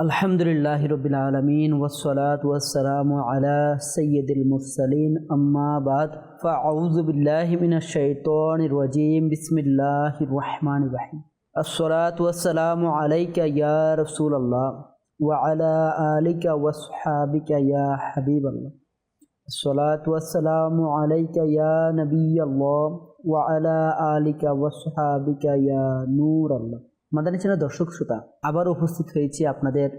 अल्हम्दुलिल्लाहि रब्बिल आलमीन वस्सलातु वस्सलामु अला सय्यिदिल मुरसलीन अम्मा बाद फ़अऊज़ु बिल्लाहि मिनश शैतानिर रजीम बिस्मिल्लाहिर रहमानिर रहीम अस्सलातु वस्सलामु अलैका या रसूलल्लाह व अला आलिका वस्सहाबिका या हबीबल्लाह अस्सलातु वस्सलामु अलैका या नबियल्लाह व अला आलिका वस्सहाबिका या नूरल्लाह। মাদানী চ্যানেল দর্শক শ্রোতা, আবার উপস্থিত হয়েছি আপনাদের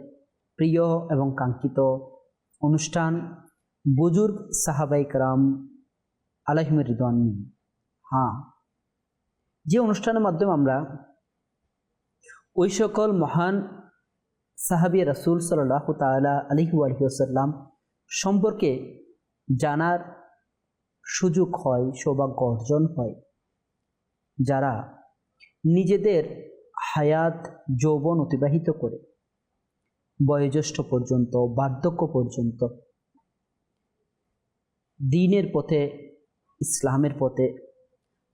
প্রিয় এবং কাঙ্ক্ষিত অনুষ্ঠান বুজুর্গ সাহাবায়ে কেরাম আলাইহিম রিদওয়ান নিয়ে। যে অনুষ্ঠানের মাধ্যমে আমরা ওই সকল মহান সাহাবী রাসূল সাল্লাল্লাহু তাআলা আলাইহি ওয়াসাল্লাম সম্পর্কে জানার সুযোগ হয়, সৌভাগ্য অর্জন হয়, যারা নিজেদের হায়াত যৌবন অতিবাহিত করে বয়োজ্যেষ্ঠ পর্যন্ত, বার্ধক্য পর্যন্ত দ্বীনের পথে, ইসলামের পথে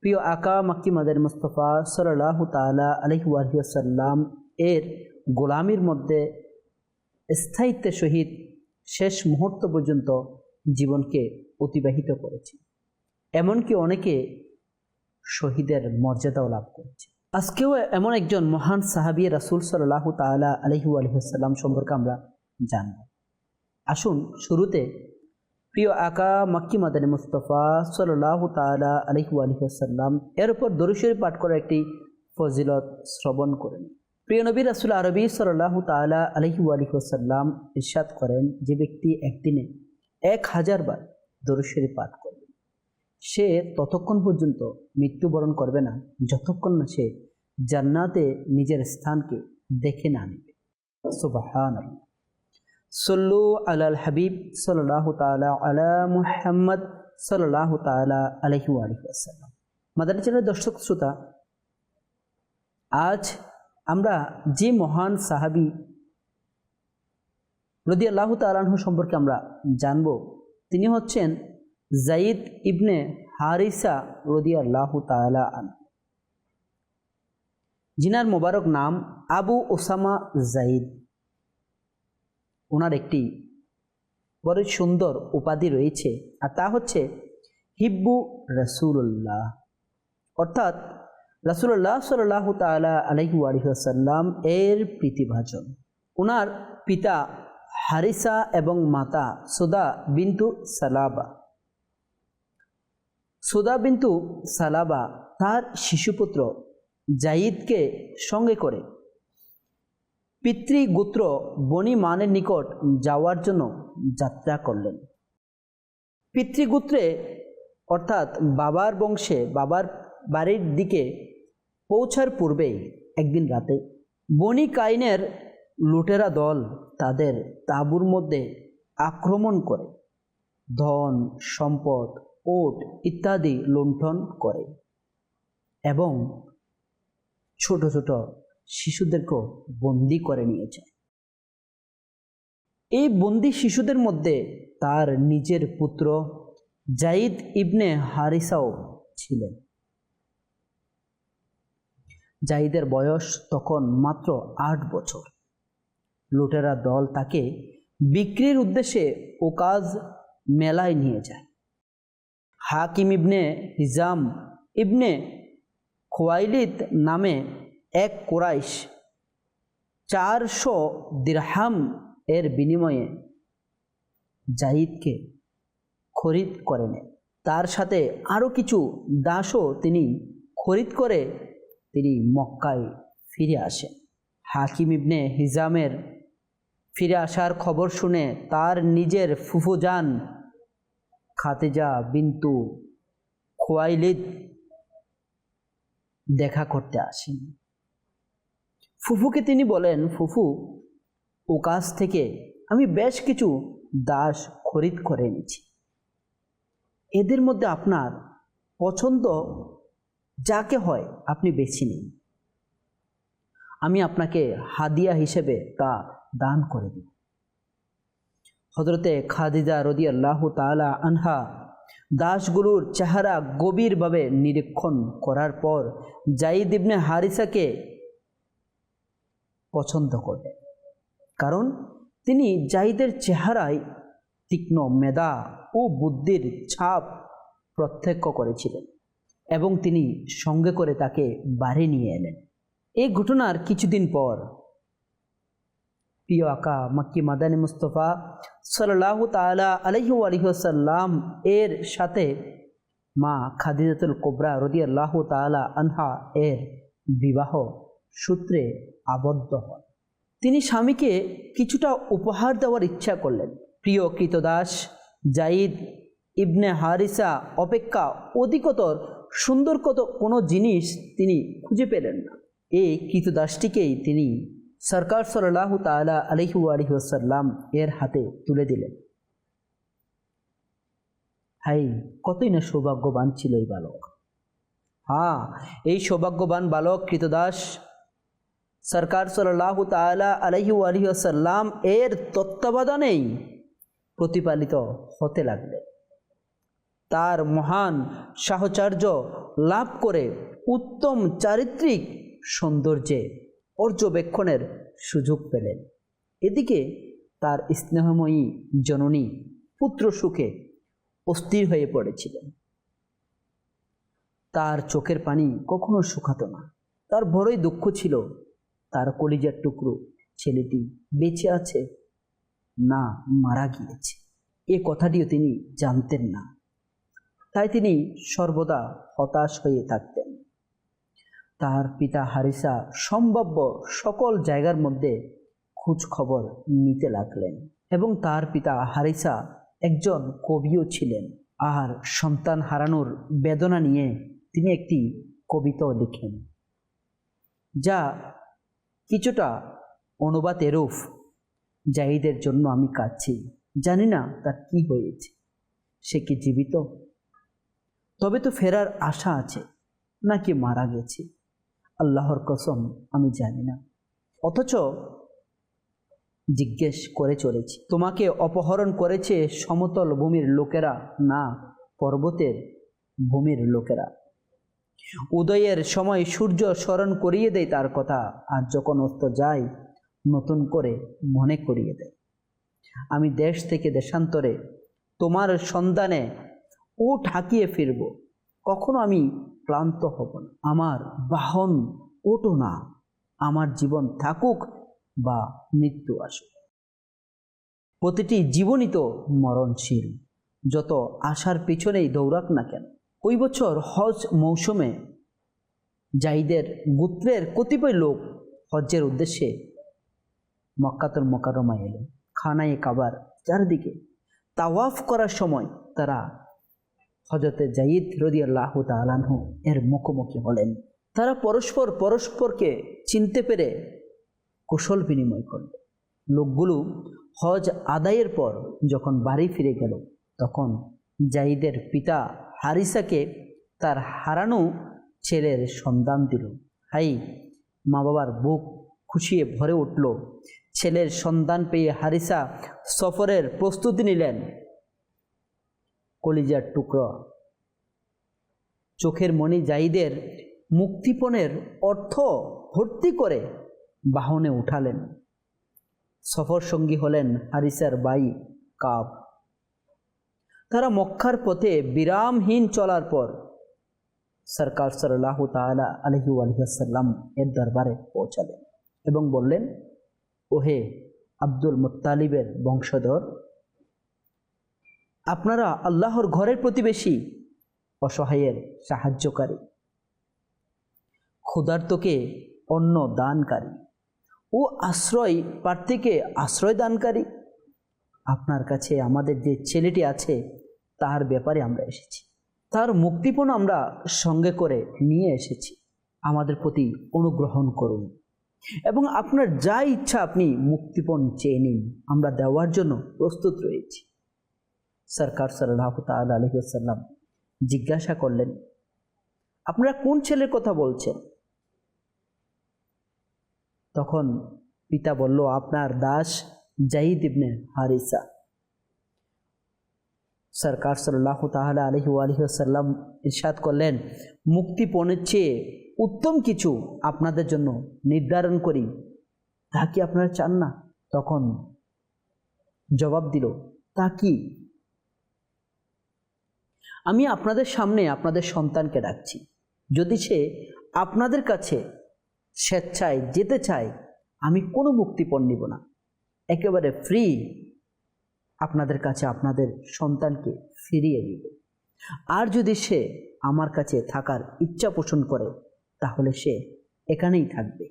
প্রিয় আকা মাক্কি মাদানী মুস্তাফা সাল্লাল্লাহু তাআলা আলাইহি ওয়াসাল্লাম এর গোলামির মধ্যে স্থায়িত্বের সহিত শেষ মুহূর্ত পর্যন্ত জীবনকে অতিবাহিত করেছে। এমনকি অনেকে শহীদের মর্যাদাও লাভ করেছে। আজকেও এমন একজন মহান সাহাবী রাসূল সাল্লাল্লাহু তাআলা আলাইহি ওয়াসাল্লাম সম্পর্কে আমরা জানব। আসুন শুরুতে প্রিয় আকা মাক্কি মাদানী মুস্তাফা সাল্লাল্লাহু তাআলা আলাইহি ওয়াসাল্লাম এর উপর দরুদ শরীফ পাঠ করার একটি ফজিলত শ্রবণ করেন। প্রিয় নবী রাসূল আরবি সাল্লাল্লাহু তাআলা আলাইহি ওয়াসাল্লাম ইরশাদ করেন, যে ব্যক্তি একদিনে 1000 বার দরুদ শরীফ পাঠ করবে সে ততক্ষণ পর্যন্ত মৃত্যুবরণ করবে না যতক্ষণ না সে জান্নাতে নিজের স্থানকে দেখে না নেবে। সুবহানাল্লাহ। সল্লু আলাল হাবিব সাল্লাল্লাহু তাআলা আলা মুহাম্মদ সাল্লাল্লাহু তাআলা আলাইহি ওয়াসাল্লাম। মাদানী চ্যানেলের দর্শক শ্রোতা, আজ আমরা যে মহান সাহাবী রাদিয়াল্লাহু তাআলা আনহু সম্পর্কে আমরা জানব, তিনি হচ্ছেন যায়েদ ইবনে হারিসা রাদিয়াল্লাহু তাআলা আনহু, যিনার মোবারক নাম আবু ওসামা যায়েদ। ওনার একটি বড় সুন্দর উপাধি রয়েছে, আর তা হচ্ছে হিব্বু রাসূলুল্লাহ, অর্থাৎ রাসূলুল্লাহ সাল্লাল্লাহু তাআলা আলাইহি ওয়াসাল্লাম এর প্রীতিভাজন। ওনার পিতা হারিসা এবং মাতা সুদা বিনতু সালাবা। সুদা বিনতু সালাবা তার শিশুপুত্র যায়েদকে সঙ্গে করে পিতৃগোত্র বনি মানের নিকট যাওয়ার জন্য যাত্রা করলেন। পিতৃগোত্রে অর্থাৎ বাবার বংশে, বাবার বাড়ির দিকে পৌঁছার পূর্বেই একদিন রাতে বনি কাইনের লুটেরা দল তাদের তাঁবুর মধ্যে আক্রমণ করে ধন সম্পদ, ওট ইত্যাদি লুণ্ঠন করে এবং ছোট ছোট শিশুদেরকেও বন্দি করে নিয়ে যায়। এই বন্দি শিশুদের মধ্যে তার নিজের পুত্র যায়েদ ইবনে হারিসাও ছিলেন। যায়েদের বয়স তখন মাত্র 8 বছর। লুটেরা দল তাকে বিক্রির উদ্দেশ্যে ওকাজ মেলায় নিয়ে যায়। হাকিম ইবনে হিজাম ইবনে খুয়াইলিদ নামে এক কুরাইশ 400 দিরহাম এর বিনিময়ে যায়েদকে খরিদ করে নেন। তার সাথে আরও কিছু দাসও তিনি খরিদ করে তিনি মক্কায় ফিরে আসেন। হাকিম ইবনে হিজামের ফিরে আসার খবর শুনে তার নিজের ফুফুজান খাদিজা বিনতু খুয়াইলিদ দেখা করতে আসেন। ফুফুকে তিনি বলেন, ফুফু, ওকাজ থেকে আমি বেশ কিছু দাস খরিদ করে এনেছি, এদের মধ্যে আপনার পছন্দ যাকে হয় আপনি বেছে নিন, আমি আপনাকে হাদিয়া হিসেবে তা দান করে দিব। হযরতে খাদিজা রাদিয়াল্লাহু তাআলা আনহা দাসগুলোর চেহারা গভীরভাবে নিরীক্ষণ করার পর যায়েদ ইবনে হারিসাকে পছন্দ করলেন। কারণ তিনি জাহিদের চেহারায় তীক্ষ্ণ মেধা ও বুদ্ধির ছাপ প্রত্যক্ষ করেছিলেন এবং তিনি সঙ্গে করে তাকে বাড়ি নিয়ে এলেন। এই ঘটনার কিছুদিন পর প্রিয় আকা মক্কি মাদানী মুস্তফা সাল্লাল্লাহু তাআলা আলাইহি ওয়াসাল্লাম এর সাথে মা খাদিজাতুল কুবরা রাদিয়াল্লাহু তাআলা আনহা এর বিবাহ সূত্রে আবদ্ধ হন। তিনি স্বামীকে কিছুটা উপহার দেওয়ার ইচ্ছা করলেন। প্রিয় কৃতদাস জাইদ ইবনে হারিসা অপেক্ষা অধিকতর সুন্দর কোনো জিনিস তিনি খুঁজে পেলেন না। এই কৃতদাসটিকেই তিনি সরকার সাল্লাল্লাহু তাআলা আলাইহি ওয়াসাল্লাম এর হাতে তুলে দিলেন। হাই, কতই না সৌভাগ্যবান ছিল এই বালক। এই সৌভাগ্যবান বালক কৃতদাস সরকার সাল্লাল্লাহু তাআলা আলাইহি ওয়াসাল্লাম এর তত্ত্বাবধানেই প্রতিপালিত হতে লাগলেন। তার মহান সাহচর্য লাভ করে উত্তম চারিত্রিক সৌন্দর্যে পর্যবেক্ষণের সুযোগ পেলেন। এদিকে তার স্নেহময়ী জননী পুত্র সুখে অস্থির হয়ে পড়েছিলেন। তার চোখের পানি কখনো শুকাতো না। তার বড়ই দুঃখ ছিল তার কলিজার টুকরো ছেলেটি বেঁচে আছে না মারা গিয়েছে। এ কথাটিও তিনি জানতেন না। তাই তিনি সর্বদা হতাশ হয়ে থাকতেন। তার পিতা হারিসা সম্ভাব্য সকল জায়গার মধ্যে খোঁজ খবর নিতে লাগলেন এবং তার পিতা হারিসা একজন কবিও ছিলেন। আর সন্তান হারানোর বেদনা নিয়ে তিনি একটি কবিতাও লিখেন, যা কিছুটা অনুবাদ এরূপ: জাহিদের জন্য আমি কাঁদছি, জানি না তার কি হয়েছে, সে কি জীবিত, তবে তো ফেরার আশা আছে, নাকি মারা গেছে, আল্লাহর কসম আমি জানি না। অথচ জিজ্ঞেস করে চলেছি, তোমাকে অপহরণ করেছে সমতল ভূমির লোকেরা না পর্বতের ভূমির লোকেরা? উদয়ের সময় সূর্য স্মরণ করিয়ে দেয় তার কথা, আর যখন অস্ত যায় নতুন করে মনে করিয়ে দেয়। আমি দেশ থেকে দেশান্তরে তোমার সন্ধানে ও ঠাকিয়ে ফিরব, কখনো আমি ক্লান্ত হব না। আমার বাহন ওঠো না, আমার জীবন থাকুক বা মৃত্যু আসুক। প্রতিটি জীবনই তো মরণশীল, যত আশার পিছনেই দৌড়াক না কেন। ওই বছর হজ মৌসুমে জাহিদের গোত্রের কতিপয় লোক হজ্জের উদ্দেশ্যে মক্কাতুল মুকাররমায় এলো। খানায়ে কাবার চারদিকে তাওয়াফ করার সময় তারা হযরতে জাহিদ রাদিয়াল্লাহু তাআলা আনহু এর মুখোমুখি হলেন। তারা পরস্পরকে চিনতে পেরে কুশল বিনিময় করল। লোকগুলো হজ আদায়ের পর যখন বাড়ি ফিরে গেল, তখন জাহিদের পিতা হারিসাকে তার হারানো ছেলের সন্ধান দিল। হাই, মা বাবার বুক খুশিয়ে ভরে উঠল। ছেলের সন্ধান পেয়ে হারিসা সফরের প্রস্তুতি নিলেন। কলিজার টুকরো চোখের মণি জাহিদের মুক্তিপণের অর্থ ভর্তি করে বাহনে উঠালেন। সফর সঙ্গী হলেন হারিসার ভাই কাব। তারা মক্কার পথে বিরামহীন চলার পর সরকার সাল্লাল্লাহু তাআলা আলাইহি ওয়াসাল্লাম এর দরবারে পৌঁছালেন এবং বললেন, ওহে আব্দুল মুত্তালিবের বংশধর, আপনারা আল্লাহর ঘরের প্রতিবেশী, অসহায়ের সাহায্যকারী, ক্ষুধার্তকে অন্ন দানকারী ও আশ্রয় প্রার্থীকে আশ্রয় দানকারী। আপনার কাছে আমাদের যে ছেলেটি আছে তার ব্যাপারে আমরা এসেছি। তার মুক্তিপণ আমরা সঙ্গে করে নিয়ে এসেছি। আমাদের প্রতি অনুগ্রহণ করুন এবং আপনার যা ইচ্ছা আপনি মুক্তিপণ চেয়ে নিন, আমরা দেওয়ার জন্য প্রস্তুত রয়েছি। সরকার সাল্লাল্লাহু তাআলা আলাইহি ওয়াসাল্লাম জিজ্ঞাসা করলেন, আপনারা কোন ছেলের কথা বলছেন? তখন পিতা বলল, আপনার দাস জাহিদ ইবনে হারিসা। সরকার সাল্লাল্লাহু তাআলা আলাইহি ওয়াসাল্লাম ইরশাদ করলেন, মুক্তিপণের চেয়ে উত্তম কিছু আপনাদের জন্য নির্ধারণ করি, তা কি আপনারা চান না? তখন জবাব দিল, তা কি? আমি আপনাদের সামনে আপনাদের সন্তানকে ডাকছি, যদি সে আপনাদের কাছে স্বেচ্ছায় যেতে চায়, আমি কোনো মুক্তিপণ নিব না, একেবারে ফ্রি আপনাদের কাছে আপনাদের সন্তানকে ফিরিয়ে দিব। আর যদি সে আমার কাছে থাকার ইচ্ছা পোষণ করে, তাহলে সে এখানেই থাকবে।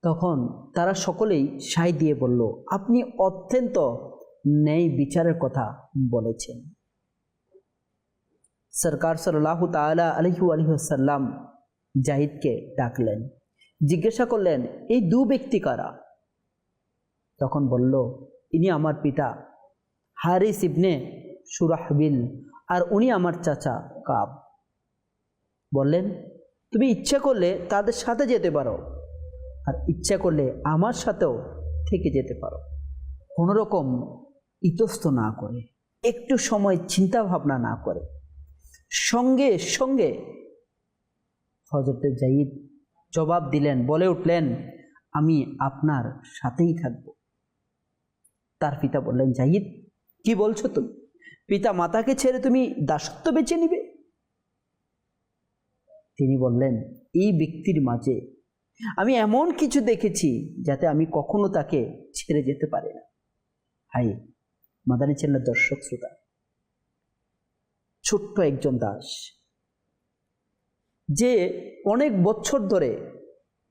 তখন তারা সকলেই সায় দিয়ে বলল, আপনি অত্যন্ত ন্যায় বিচারের কথা বলেছেন। সরকার সাল্লাল্লাহু তাআলা আলাইহি ওয়াসাল্লাম জাহিদকে ডাকলেন, জিজ্ঞাসা করলেন, এই দু ব্যক্তি কারা? তখন বলল, ইনি আমার পিতা হারিস ইবনে সুরাহবিল, আর উনি আমার চাচা কাব। বললেন, তুমি ইচ্ছা করলে তাদের সাথে যেতে পারো, আর ইচ্ছা করলে আমার সাথেও থেকে যেতে পারো। কোনো রকম ইতস্ত না করে, একটু সময় চিন্তা ভাবনা না করে, সঙ্গে সঙ্গে হযরত জাহিদ জবাব দিলেন, বলে উঠলেন, আমি আপনার সাথেই থাকব। তার পিতা বললেন, জাহিদ, কি বলছো তুমি? পিতা মাতাকে ছেড়ে তুমি দাসত্ব বেছে নিবে? তিনি বললেন, এই ব্যক্তির মাঝে আমি এমন কিছু দেখেছি যাতে আমি কখনো তাকে ছেড়ে যেতে পারি না। হাই মাদানী চ্যানেলের দর্শক শ্রোতা, ছোট্ট একজন দাস, যে অনেক বছর ধরে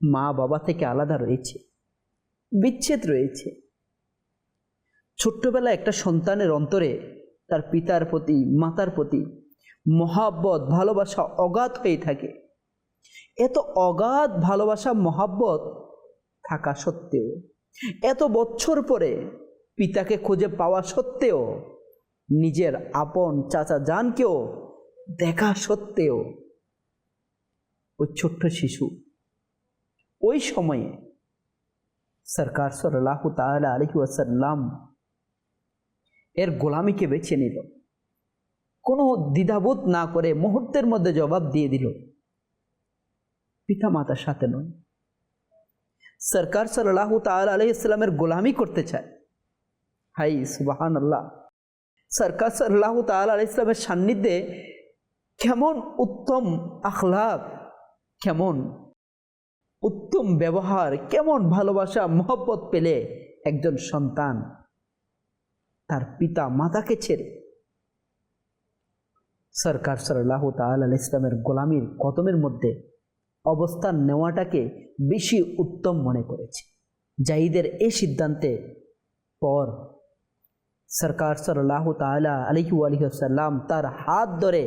মা বাবা থেকে আলাদা রয়েছে, বিচ্ছেদ রয়েছে। ছোট্টবেলায় একটা সন্তানের অন্তরে তার পিতার প্রতি মাতার প্রতি মহাব্বত ভালোবাসা অগাধ হয়ে থাকে। এত অগাধ ভালোবাসা মহাব্বত থাকা সত্ত্বেও, এত বছর পরে পিতাকে খুঁজে পাওয়া সত্ত্বেও, নিজের আপন চাচা জানকেও দেখা সত্ত্বেও, ওই ছোট্ট শিশু ওই সময়ে সরকার সাল্লাল্লাহু তাআলা আলাইহি ওয়াসাল্লাম এর গোলামিকে বেছে নিল। কোনো দ্বিধাবোধ না করে মুহূর্তের মধ্যে জবাব দিয়ে দিল, পিতা মাতার সাথে নয়, সরকার সাল্লাল্লাহু তাআলা আলাইহিস সালামের গোলামি করতে চায়। হাই সুবহানাল্লাহ! সরকার সাল্লাল্লাহু তাআলা আলাইহিস সালামের সান্নিধ্যে কেমন উত্তম আখলাক, কেমন উত্তম ব্যবহার, কেমন ভালোবাসা মহব্বত পেলে একজন সন্তান তার পিতা মাতাকে ছেড়ে সরকার সাল্লাল্লাহু তাআলা আলাইহিস সালামের গোলামির কদমের মধ্যে অবস্থান নেওয়াটাকে বেশি উত্তম মনে করেছে। জাহিদের এই সিদ্ধান্তে পর সরকার সাল্লাল্লাহু তাআলা আলাইহি ওয়াসাল্লাম তার হাত ধরে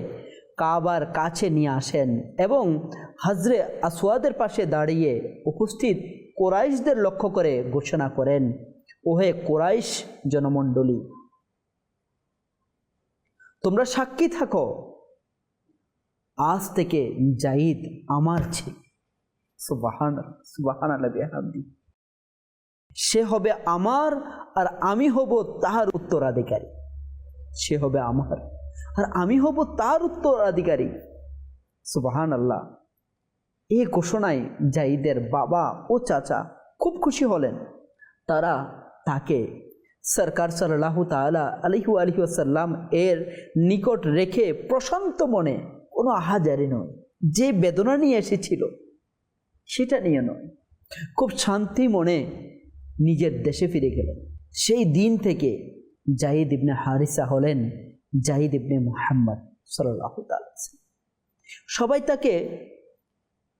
কাবার কাছে নিয়ে আসেন এবং হজরে আসওয়াদের পাশে দাঁড়িয়ে উপস্থিত কুরাইশদের লক্ষ্য করে ঘোষণা করেন, ওহে কুরাইশ জনমণ্ডলী, তোমরা সাক্ষী থাকো, আজ থেকে জাহিদ আমার ছেলে। সুবহানাল্লাহ বিহামদি। সে হবে আমার আর আমি হব তার উত্তরাধিকারী। সে হবে আমার আর আমি হব তার উত্তরাধিকারী। সুবহানাল্লাহ। এই ঘোষণায় জাহিদের বাবা ও চাচা খুব খুশি হলেন। তারা তাকে সরকার সাল্লাল্লাহু তাআলা আলাইহি ওয়াসাল্লাম এর নিকট রেখে প্রশান্ত মনে, কোনো আহাজারি নয়, যে বেদনা নিয়ে এসেছিল সেটা নিয়ে নয়, খুব শান্তি মনে নিজের দেশে ফিরে গেলেন। সেই দিন থেকে জাহিদ ইবনে হারিসা হলেন জাহিদ ইবনে মুহাম্মদ সাল্লাল্লাহু তাআলা। সবাই তাকে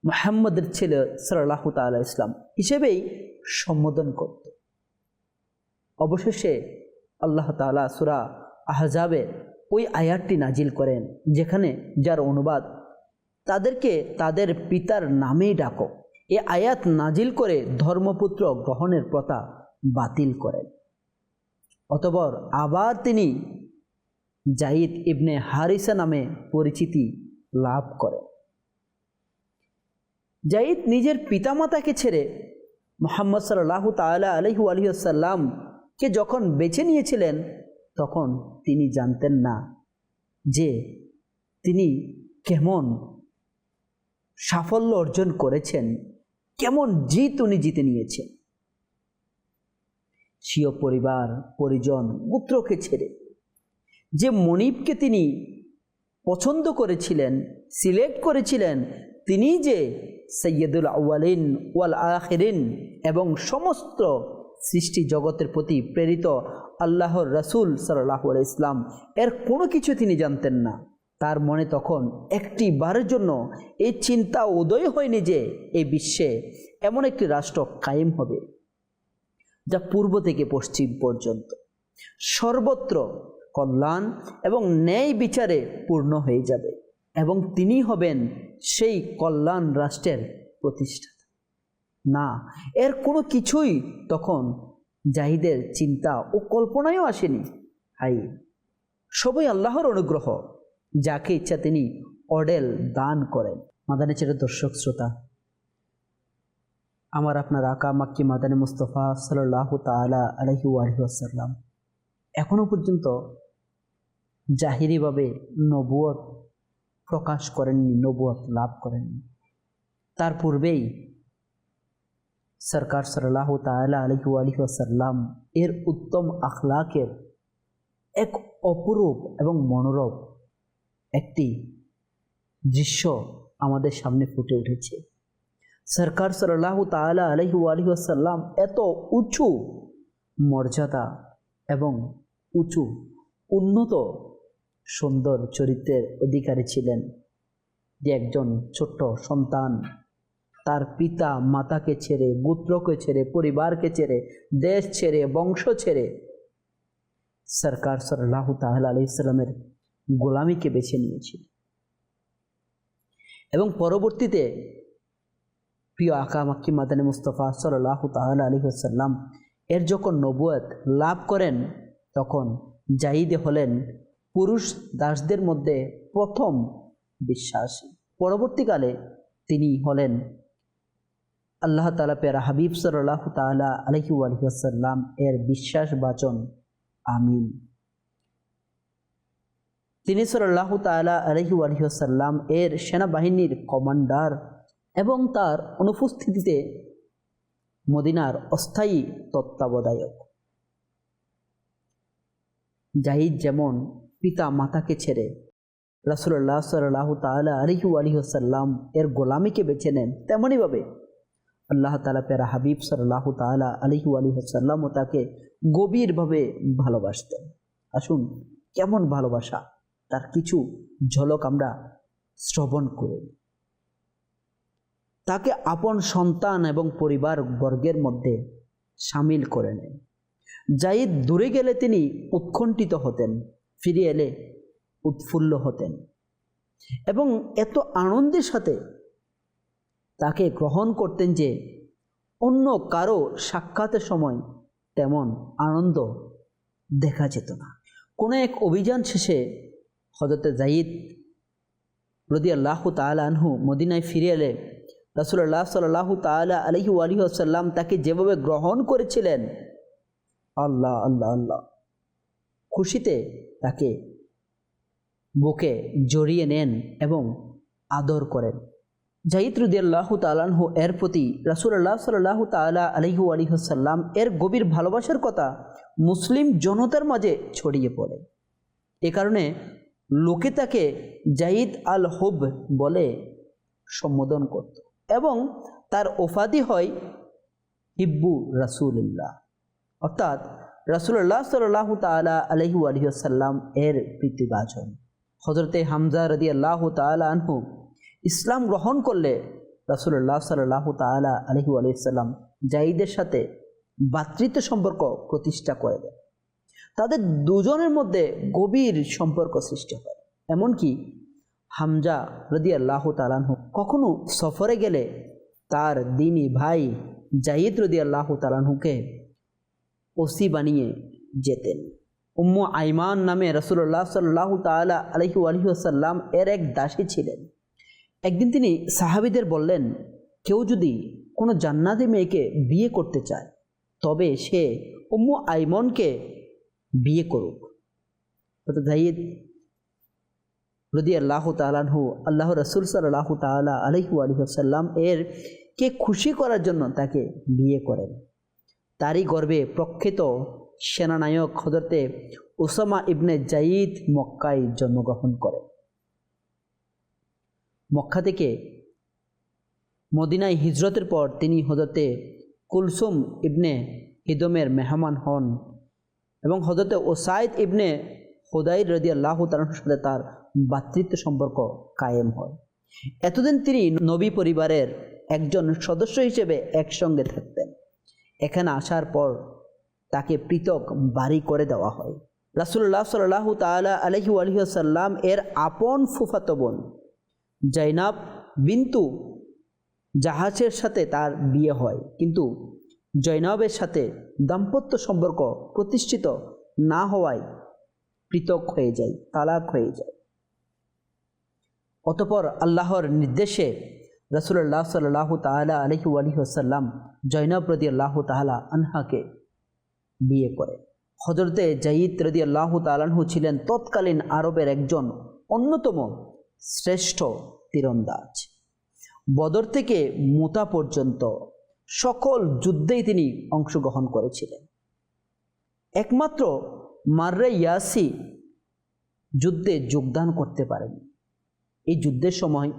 মুহাম্মদের ছেলে সাল্লাল্লাহু তাআলা ইসলাম হিসেবেই সম্বোধন করত। অবশেষে আল্লাহ তাআলা সূরা আহজাবের ওই আয়াতটি নাজিল করেন, যেখানে যার অনুবাদ তাদেরকে তাদের পিতার নামেই ডাকো। এই আয়াত নাজিল করে ধর্মপুত্র গ্রহণের প্রথা বাতিল করেন। অতঃপর আবার তিনি জাহিদ ইবনে হারিসা নামে পরিচিতি লাভ করেন। জাহিদ নিজের পিতামাতাকে ছেড়ে মুহাম্মদ সাল্লাল্লাহু তাআলা আলাইহি ওয়াসাল্লামকে যখন বেছে নিয়েছিলেন, তখন তিনি জানতেন না যে তিনি কেমন সাফল্য অর্জন করেছেন, কেমন জিত উনি জিতে নিয়েছেন। স্বীয় পরিবার পরিজন গোত্রকে ছেড়ে যে মনিবকে তিনি পছন্দ করেছিলেন, সিলেক্ট করেছিলেন, তিনি যে সৈয়দুল আউয়ালিন ওয়াল আখিরিন এবং সমস্ত সৃষ্টি জগতের প্রতি প্রেরিত আল্লাহর রাসূল সাল্লাল্লাহু আলাইহি ইসলাম, এর কোনো কিছু তিনি জানতেন না। তার মনে তখন একটি বারের জন্য এই চিন্তা উদয় হয়নি যে এই বিশ্বে এমন একটি রাষ্ট্র কায়েম হবে যা পূর্ব থেকে পশ্চিম পর্যন্ত সর্বত্র কল্যাণ এবং ন্যায় বিচারে পূর্ণ হয়ে যাবে এবং তিনি হবেন সেই কল্যাণ রাষ্ট্রের প্রতিষ্ঠাতা। না, এর কোনো কিছুই তখন জাহিদের চিন্তা ও কল্পনায়ও আসেনি। হাই, সবই আল্লাহর অনুগ্রহ, যাকে ইচ্ছা তিনি অডেল দান করেন। মাদানী ছেড়ে দর্শক শ্রোতা, আমার আপনার আকা মাক্কি মাদানী মুস্তফা সাল্লাল্লাহু তাআলা আলাইহি ওয়াসাল্লাম এখনো পর্যন্ত জাহিরিভাবে নবুয়ত প্রকাশ করেননি, নবুয়ত লাভ করেননি। তার পূর্বেই সরকার সাল্লাল্লাহু তাআলা আলাইহি ওয়াসাল্লাম এর উত্তম আখলাকের এক অপরূপ এবং মনোরম একটি দৃশ্য আমাদের সামনে ফুটে উঠেছে। সরকার সাল্লাল্লাহু তাআলা আলাইহি ওয়াসাল্লাম এত উঁচু মর্যাদা এবং উঁচু উন্নত সুন্দর চরিত্রের অধিকারী ছিলেন যে একজন ছোট্ট সন্তান তার পিতা মাতাকে ছেড়ে, গোত্রকে ছেড়ে, পরিবারকে ছেড়ে, দেশ ছেড়ে, বংশ ছেড়ে সরকার সাল্লাল্লাহু তাআলা আলাইহি সাল্লামের গোলামিকে বেছে নিয়েছিল এবং পরবর্তীতে প্রিয় আকা মাক্কি মাদানী মুস্তফা সাল্লাল্লাহু তাআলা আলাইহি ওয়াসাল্লাম এর যখন নবুয়ত লাভ করেন তখন জাহিদে হলেন পুরুষ দাসদের মধ্যে প্রথম বিশ্বাসী। পরবর্তীকালে তিনি হলেন আল্লাহ তাআলা প্যারা হাবিব সাল্লাল্লাহু তাআলা আলাইহি ওয়াসাল্লাম এর বিশ্বাসবাচন আমিন। তিনি সাল্লাল্লাহু তাআলা আলাইহি ওয়াসাল্লাম এর সেনাবাহিনীর কমান্ডার এবং তার অনুপস্থিতিতে মদিনার অস্থায়ী তত্ত্বাবধায়ক। জাহিদ যেমন পিতা মাতাকে ছেড়ে রাসূলুল্লাহ সাল্লাল্লাহু তাআলা আলাইহি ওয়াসাল্লাম এর গোলামিকে বেছে নেন, তেমনইভাবে আল্লাহ তাআলা প্যারা হাবিব সাল্লাল্লাহু তাআলা আলাইহি ওয়াসাল্লাম ও তাকে গভীরভাবে ভালোবাসতেন। আসুন, কেমন ভালোবাসা তার কিছু ঝলক আমরা শ্রবণ করি। তাকে আপন সন্তান এবং পরিবার বর্গের মধ্যে সামিল করে নেন। জাহিদ দূরে গেলে তিনি উৎকণ্ঠিত হতেন, ফিরে এলে উৎফুল্ল হতেন এবং এত আনন্দের সাথে তাকে গ্রহণ করতেন যে অন্য কারো সাক্ষাতের সময় তেমন আনন্দ দেখা যেত না। কোনো এক অভিযান শেষে হযরত জাহিদ রাদিয়াল্লাহু তাআলা আনহু মদিনায় ফিরে এলে রাসূলুল্লাহ সাল্লাল্লাহু তাআলা আলাইহি ওয়াসাল্লাম তাকে যেভাবে গ্রহণ করেছিলেন, আল্লাহ আল্লাহ আল্লাহ, খুশিতে তাকে বুকে জড়িয়ে নেন এবং আদর করেন। জাহিদ রাদিয়াল্লাহু তাআলা আনহু এর প্রতি রাসূলুল্লাহ সাল্লাল্লাহু তাআলা আলাইহি ওয়াসাল্লাম এর গভীর ভালোবাসার কথা মুসলিম জনতার মাঝে ছড়িয়ে পড়ে। এ কারণে লোকে তাকে জাহিদ আল হুব বলে সম্বোধন করত এবং তার উপাধি হয় হিব্বু রাসূলুল্লাহ, অর্থাৎ রাসূলুল্লাহ সাল্লাল্লাহু তাআলা আলাইহি ওয়াসাল্লাম এর প্রীতিভাজন। হযরতে হামজা রাদিয়াল্লাহু তাআলা আনহু ইসলাম গ্রহণ করলে রাসূলুল্লাহ সাল্লাল্লাহু তাআলা আলাইহি ওয়াসাল্লাম জাহিদের সাথে ভ্রাতৃত্ব সম্পর্ক প্রতিষ্ঠা করে দেন। তাদের দুজনের মধ্যে গভীর সম্পর্ক সৃষ্টি হয়। এমনকি হামজা রাদিয়াল্লাহু তাআলা আনহু কখনো সফরে গেলে তার দিনী ভাই জাহিদ রাদিয়াল্লাহু তাআলা আনহুকে ওসি বানিয়ে যেতেন। উম্মু আইমান নামে রাসূলুল্লাহ সাল্লাল্লাহু তাআলা আলাইহি ওয়াসাল্লাম এর এক দাসী ছিলেন। একদিন তিনি সাহাবীদের বললেন, কেউ যদি কোনো জান্নাতি মেয়েকে বিয়ে করতে চায় তবে সে উম্মু আইমনকে বিয়ে করুক। জাহিদ রাদিয়াল্লাহু তাআলা আনহু আল্লাহ রাসূল সাল্লাল্লাহু তাআলা আলাইহি ওয়াসাল্লাম এর কে খুশি করার জন্য তাকে বিয়ে করেন। তারই গর্বে প্রখ্যাত সেনানায়ক হযরতে উসামা ইবনে জাইদ মক্কায় জন্মগ্রহণ করে। মক্কা থেকে মদিনায় হিজরতের পর তিনি হযরতে কুলসুম ইবনে হিদমের মেহমান হন এবং হযরতে ওসাইদ ইবনে হুদাইর রাদিয়াল্লাহু তাআলার সাথে তার ভ্রাতৃত্ব সম্পর্ক কায়েম হয়। এতদিন তিনি নবী পরিবারের একজন সদস্য হিসেবে একসঙ্গে থাকতেন। এখানে আসার পর তাকে পৃথক বাড়ি করে দেওয়া হয়। রাসূলুল্লাহ সাল্লাল্লাহু তাআলা আলাইহি ওয়াসাল্লাম এর আপন ফুফাতো বোন জাইনাব বিনতু জাহাজের সাথে তার বিয়ে হয়, কিন্তু জৈনবের সাথে দাম্পত্য সম্পর্ক প্রতিষ্ঠিত না হওয়ায় পৃথক হয়ে যায়, তালাক হয়ে যায়। অতঃপর আল্লাহর নির্দেশে রাসূলুল্লাহ সাল্লাল্লাহু তাআলা আলাইহি ওয়াসাল্লাম জৈনব রাদিয়াল্লাহু তাআলা আনহাকে বিয়ে করে। হযরতে জাইদ রাদিয়াল্লাহু তাআলা আনহু ছিলেন তৎকালীন আরবের একজন অন্যতম শ্রেষ্ঠ তীরন্দাজ। বদর থেকে মুতা পর্যন্ত সকল যুদ্ধেই তিনি অংশগ্রহণ করেছিলেন। একমাত্র মাররে ইয়াসি যুদ্ধে যোগদান করতে পারেন। এই যুদ্ধের সময়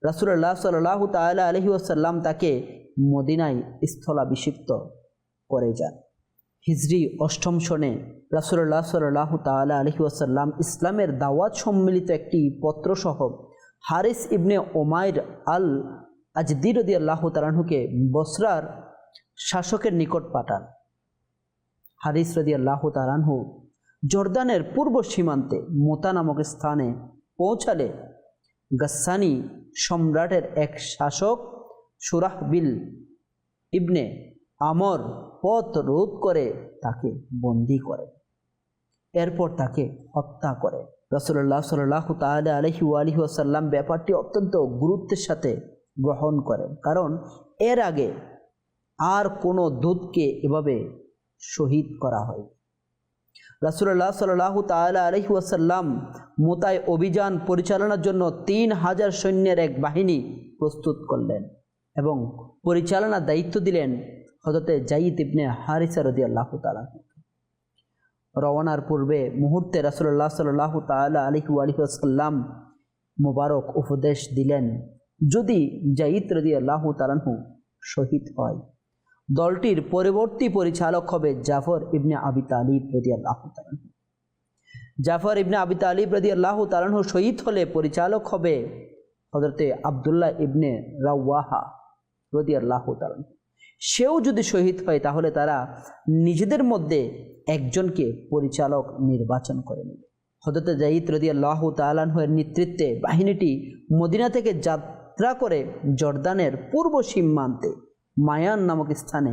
রাসূলুল্লাহ সাল্লাল্লাহু তাআলা আলাইহি ওয়াসাল্লাম তাকে মদিনায় স্থলাভিষিক্ত করে যান। হিজরি 8ম সনে রাসূলুল্লাহ সাল্লাল্লাহু তাআলা আলাইহি ওয়াসাল্লাম ইসলামের দাওয়াত সম্মিলিত একটি পত্রসহ হারিস ইবনে উমাইর আল আজদি রাদিয়াল্লাহু তাআলা আনহুকে বসরার শাসকের নিকট পাঠান। হারিস রাদিয়াল্লাহু তাআলা আনহু জর্দানের পূর্ব সীমান্তে মুতা নামক স্থানে পৌঁছালে গাসসানি সম্রাটের এক শাসক সুরাহবিল ইবনে আমর পথ রোধ করে তাকে বন্দী করে, এরপর তাকে হত্যা করে। রাসূলুল্লাহ সাল্লাল্লাহু তাআলা আলাইহি ওয়াসাল্লাম ব্যাপারটি অত্যন্ত গুরুত্বের সাথে গ্রহণ করেন, কারণ এর আগে আর কোনো দূতকে এভাবে শহীদ করা হয়। রাসূলুল্লাহ সাল্লাল্লাহু তাআলা আলাইহি ওয়াসাল্লাম মুতায় অভিযান পরিচালনার জন্য 3000 সৈন্যের এক বাহিনী প্রস্তুত করলেন এবং পরিচালনার দায়িত্ব দিলেন হযরতে জাইদ ইবনে হারিসা রাদিয়াল্লাহু তাআলা। রওয়ানার পূর্বে মুহূর্তে রাসূলুল্লাহ সাল্লাল্লাহু তাআলা আলাইহি ওয়াসাল্লাম মুবারক উপদেশ দিলেন, যদি জাইদ রাদিয়াল্লাহু তাআলা শহীদ হয়, দলটির পরবর্তী পরিচালক হবে জাফর ইবনে আবি তালিব রাদিয়াল্লাহু তাআলা। জাফর ইবনে আবি তালিব রাদিয়াল্লাহু তাআলা শহীদ হলে পরিচালক হবে হযরতে আব্দুল্লাহ ইবনে রাওয়াহা রাদিয়াল্লাহু তাআলা। সেও যদি শহীদ হয় তাহলে তারা নিজেদের মধ্যে একজনকে পরিচালক নির্বাচন করে নেবে। হযরতে জাইদ রাদিয়াল্লাহু তাআলা এর নেতৃত্বে বাহিনীটি মদিনা থেকে যাত্রা করে জর্দানের পূর্ব সীমান্তে মায়ান নামক স্থানে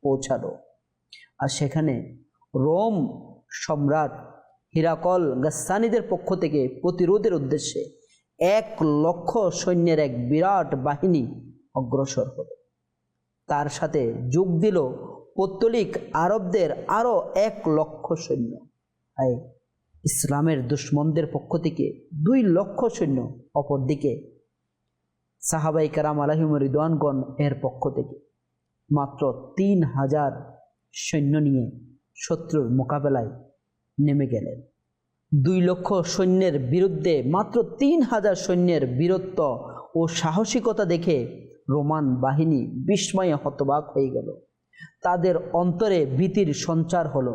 পৌঁছালো। আর সেখানে রোম সম্রাট হিরাকল গাসসানিদের পক্ষ থেকে প্রতিরোধের উদ্দেশ্যে 1,00,000 সৈন্যের এক বিরাট বাহিনী অগ্রসর হলো। তার সাথে যোগ দিল পৌত্তলিক আরবদের আরও 1,00,000 সৈন্য। ইসলামের দুশমনদের পক্ষ থেকে 2,00,000 সৈন্য, অপরদিকে সাহাবায়ে কেরাম আলাইহিম রিদওয়ানগণ এর পক্ষ থেকে মাত্র 3,000 সৈন্য নিয়ে শত্রুর মোকাবেলায় নেমে গেলেন। 2,00,000 সৈন্যের বিরুদ্ধে মাত্র 3,000 সৈন্যের বীরত্ব ও সাহসিকতা দেখে রোমান বাহিনী বিস্ময়ে হতবাক হয়ে গেল। তাদের অন্তরে ভীতির সঞ্চার হলো।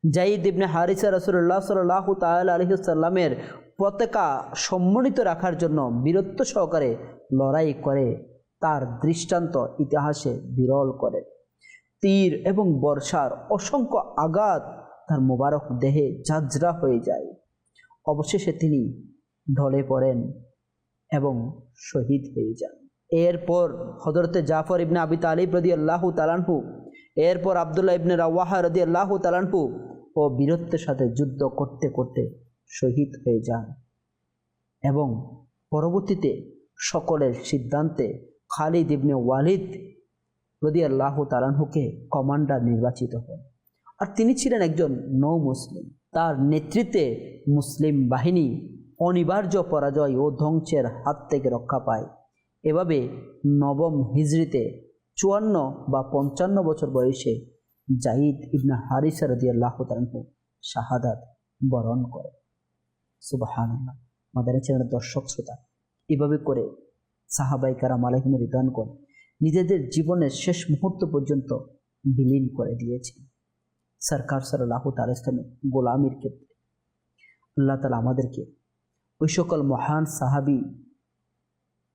জাইদ ইবনে হারিসা রাসূলুল্লাহ সাল্লাল্লাহু তাআলা আলাইহি ওয়াসাল্লামের পতাকা সম্মানিত রাখার জন্য বীরত্ব সহকারে লড়াই করে তার দৃষ্টান্ত ইতিহাসে বিরল করে। তীর এবং বর্ষার অসংখ্য আঘাত তার মোবারক দেহে ঝাঁঝরা হয়ে যায়। অবশেষে তিনি ঢলে পড়েন এবং শহীদ হয়ে যান। এরপর হযরতে জাফর ইবনে আবি তালিব রাদিয়াল্লাহু তাআলা আনহু, এরপর আব্দুল্লাহ ইবনে রাওয়াহা রাদিয়াল্লাহু তাআলা আনহু ও বীরত্বের সাথে যুদ্ধ করতে করতে শহীদ হয়ে যান এবং পরবর্তীতে সকলের সিদ্ধান্তে খালিদ ইবনে ওয়ালিদ রাদিয়াল্লাহু তাআলা আনহুকে কমান্ডার নির্বাচিত হন। আর তিনি ছিলেন একজন নৌ মুসলিম। তার নেতৃত্বে মুসলিম বাহিনী অনিবার্য পরাজয় ও ধ্বংসের হাত থেকে রক্ষা পায়। এভাবে 9ম হিজরিতে 54 বা 55 বছর বয়সে জাইদ ইবনে হারিসা রাদিয়াল্লাহু তাআলা আনহু শাহাদাত বরণ করে। সুবহানাল্লাহ। মাদানী চ্যানেলের দর্শক শ্রোতা, এভাবে করে সাহাবায়ে কেরাম আলাইহিম রিদওয়ানগণ নিজেদের জীবনের শেষ মুহূর্ত পর্যন্ত বিলীন করে দিয়েছেন সরকার সাল্লাল্লাহু তাআলা ইসলামের গোলামির ক্ষেত্রে। আল্লাহ তাআলা আমাদেরকে ওই সকল মহান সাহাবী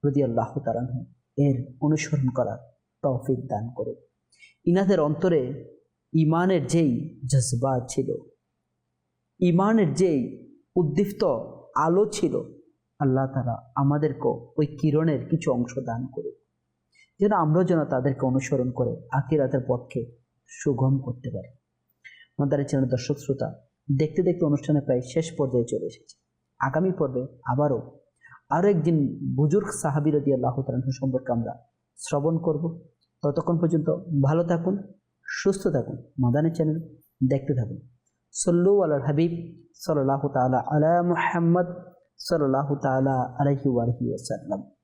রাদিয়াল্লাহু তাআলা আনহু এর অনুসরণ করার তৌফিক দান করুন। ইনাদের অন্তরে ইমানের যেই জজবা ছিল, ইমানের যেই উদ্দীপ্ত আলো ছিল, আল্লাহ তাআলা আমাদেরকে ওই কিরণের কিছু অংশ দান করুন, যেন আমরা যেন তাদেরকে অনুসরণ করে আখিরাতের পথকে সুগম করতে পারি। আমাদের চ্যানেল দর্শক শ্রোতা, দেখতে দেখতে অনুষ্ঠানে প্রায় শেষ পর্যায়ে চলে এসেছে। আগামী পর্বে আরও একদিন বুজুর্গ সাহাবী রাদিয়াল্লাহু তাআলা আনহু সম্পর্কে আমরা শ্রবণ করব। ততক্ষণ পর্যন্ত ভালো থাকুন, সুস্থ থাকুন, মাদানী চ্যানেল দেখতে থাকুন। সল্লু আলাল হাবিব সাল্লাল্লাহু তাআলা আলা মুহাম্মদ সাল্লাল্লাহু তাআলা আলাইহি ওয়া আলিহি ওয়াসাল্লাম।